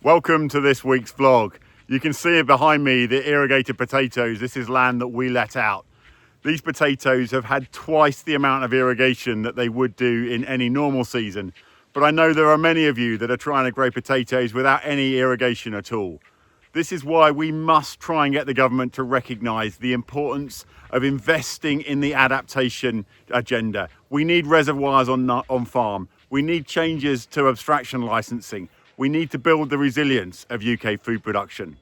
Welcome to this week's vlog. You can see behind me the irrigated potatoes. This is land that we let out. These potatoes have had twice the amount of irrigation that they would do in any normal season. But I know there are many of you that are trying to grow potatoes without any irrigation at all. This is why we must try and get the government to recognise the importance of investing in the adaptation agenda. We need reservoirs on farm. We need changes to abstraction licensing. We need to build the resilience of UK food production.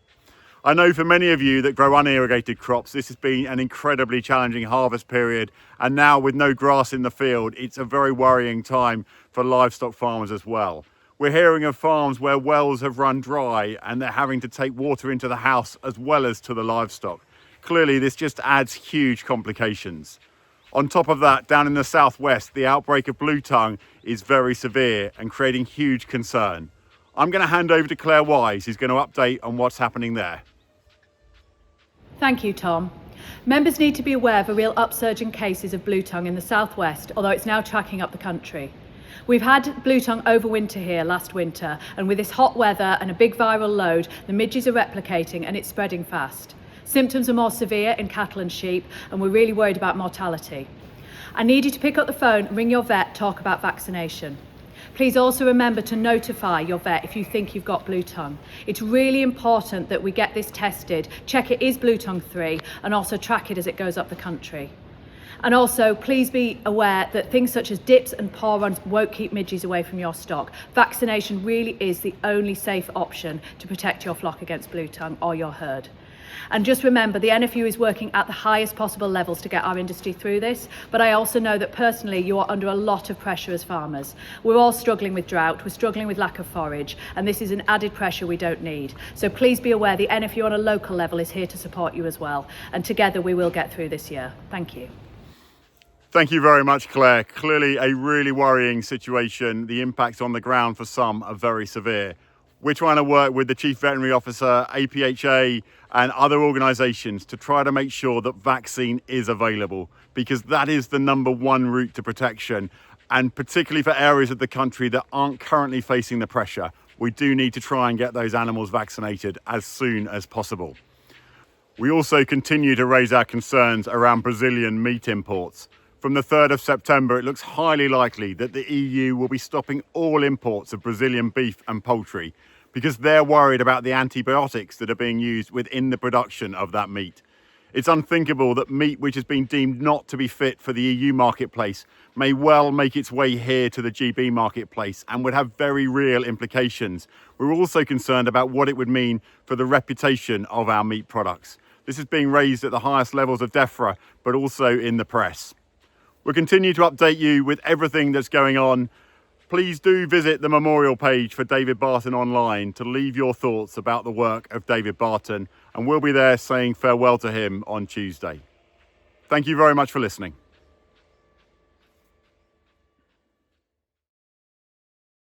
I know for many of you that grow unirrigated crops, this has been an incredibly challenging harvest period, and now with no grass in the field, it's a very worrying time for livestock farmers as well. We're hearing of farms where wells have run dry and they're having to take water into the house as well as to the livestock. Clearly, this just adds huge complications. On top of that, down in the southwest, the outbreak of bluetongue is very severe and creating huge concern. I'm going to hand over to Clare, who's going to update on what's happening there. Thank you, Tom. Members need to be aware of a real upsurge in cases of bluetongue in the southwest, although it's now tracking up the country. We've had bluetongue overwinter here last winter, and with this hot weather and a big viral load, the midges are replicating and it's spreading fast. Symptoms are more severe in cattle and sheep, and we're really worried about mortality. I need you to pick up the phone, ring your vet, talk about vaccination. Please also remember to notify your vet if you think you've got bluetongue. It's really important that we get this tested, check it is bluetongue 3, and also track it as it goes up the country. And also, please be aware that things such as dips and paw runs won't keep midges away from your stock. Vaccination really is the only safe option to protect your flock against bluetongue or your herd. And just remember, the NFU is working at the highest possible levels to get our industry through this, but I also know that personally you are under a lot of pressure as farmers. We're all struggling with drought, we're struggling with lack of forage, and this is an added pressure we don't need. So please be aware the NFU on a local level is here to support you as well, and together we will get through this year. Thank you. Thank you very much, Claire. Clearly a really worrying situation. The impacts on the ground for some are very severe. We're trying to work with the Chief Veterinary Officer, APHA and other organisations to try to make sure that vaccine is available, because that is the #1 route to protection, and particularly for areas of the country that aren't currently facing the pressure, we do need to try and get those animals vaccinated as soon as possible. We also continue to raise our concerns around Brazilian meat imports. From the 3rd of September, it looks highly likely that the EU will be stopping all imports of Brazilian beef and poultry because they're worried about the antibiotics that are being used within the production of that meat. It's unthinkable that meat which has been deemed not to be fit for the EU marketplace may well make its way here to the GB marketplace and would have very real implications. We're also concerned about what it would mean for the reputation of our meat products. This is being raised at the highest levels of DEFRA, but also in the press. We'll continue to update you with everything that's going on. Please do visit the memorial page for David Barton online to leave your thoughts about the work of David Barton, and we'll be there saying farewell to him on Tuesday. Thank you very much for listening.